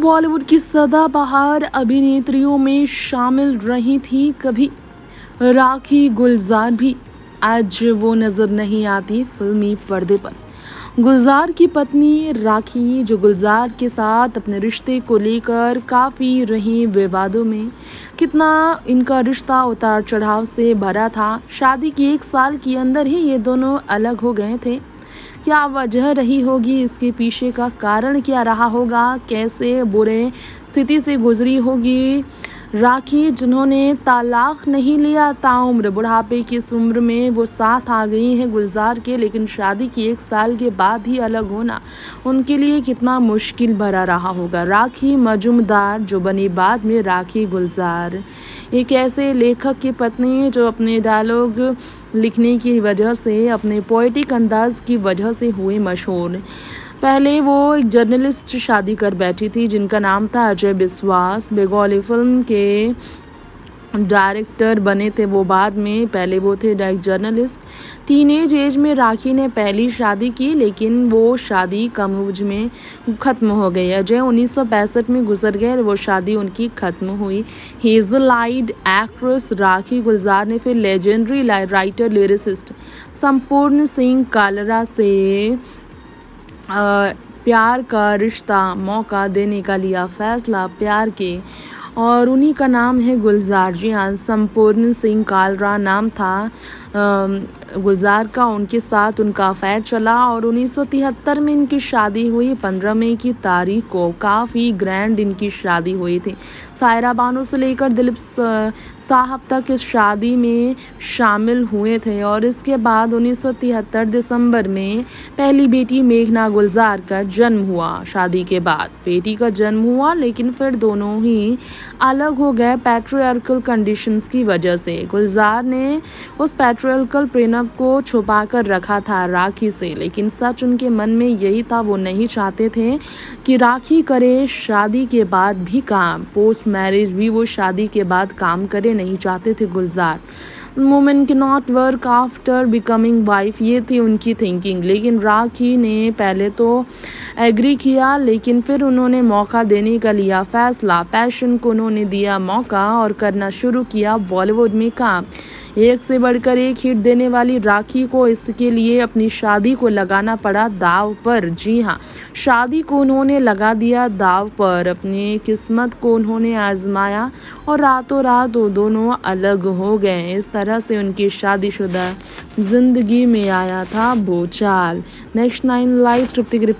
बॉलीवुड की सदाबहार अभिनेत्रियों में शामिल रही थी कभी राखी गुलजार भी। आज वो नजर नहीं आती फिल्मी पर्दे पर। गुलजार की पत्नी राखी, जो गुलजार के साथ अपने रिश्ते को लेकर काफ़ी रही विवादों में। कितना इनका रिश्ता उतार चढ़ाव से भरा था। शादी के 1 साल के अंदर ही ये दोनों अलग हो गए थे। क्या वजह रही होगी, इसके पीछे का कारण क्या रहा होगा, कैसे बुरे स्थिति से गुजरी होगी राखी, जिन्होंने तलाक नहीं लिया, ताउम्र बुढ़ापे की इस उम्र में वो साथ आ गई हैं गुलजार के, लेकिन शादी के 1 साल के बाद ही अलग होना उनके लिए कितना मुश्किल भरा रहा होगा। राखी मजूमदार, जो बनी बाद में राखी गुलजार, एक ऐसे लेखक की पत्नी जो अपने डायलॉग लिखने की वजह से, अपने पोएटिक अंदाज की वजह से हुए मशहूर। पहले वो एक जर्नलिस्ट से शादी कर बैठी थी जिनका नाम था अजय बिस्वास। बंगाली फिल्म के डायरेक्टर बने थे वो बाद में, पहले वो थे डायरेक्ट जर्नलिस्ट। टीनेज एज में राखी ने पहली शादी की, लेकिन वो शादी कम एज में ख़त्म हो गई। अजय 1965 में गुजर गए, वो शादी उनकी ख़त्म हुई। हेजल आइड एक्ट्रेस राखी गुलजार ने फिर लेजेंडरी राइटर लिरिसिस्ट संपूर्ण सिंह कालरा से प्यार का रिश्ता मौका देने का लिया फैसला, प्यार के, और उन्हीं का नाम है गुलजार। जी हाँ, संपूर्ण सिंह कालरा नाम था गुलजार का। उनके साथ उनका अफेयर चला और 1973 में इनकी शादी हुई। 15 मई की तारीख को काफ़ी ग्रैंड इनकी शादी हुई थी। सायरा बानो से लेकर दिलीप साहब तक इस शादी में शामिल हुए थे। और इसके बाद 1973 दिसंबर में पहली बेटी मेघना गुलजार का जन्म हुआ। शादी के बाद बेटी का जन्म हुआ, लेकिन फिर दोनों ही अलग हो गए पैट्रियार्कल कंडीशंस की वजह से। गुलजार ने उस पैट्रियार्कल प्रेम को छुपा कर रखा था राखी से, लेकिन सच उनके मन में यही था, वो नहीं चाहते थे कि राखी करे शादी के बाद भी काम, पोस्ट मैरिज भी वो शादी के बाद काम करे, नहीं चाहते थे गुलजार। वुमेन के not work after becoming wife, ये थी उनकी थिंकिंग। लेकिन राखी ने पहले तो एग्री किया, लेकिन फिर उन्होंने मौका देने का लिया फैसला। पैशन को उन्होंने दिया मौका और करना शुरू किया बॉलीवुड में काम। एक से बढ़कर एक हिट देने वाली राखी को इसके लिए अपनी शादी को लगाना पड़ा दाव पर। जी हाँ, शादी को उन्होंने लगा दिया दाव पर, अपनी किस्मत को उन्होंने आजमाया और रातों रात वो दोनों अलग हो गए। इस तरह से उनकी शादीशुदा जिंदगी में आया था भूचाल। नेक्स्ट 9 लाइव तृप्ति की रिपोर्ट।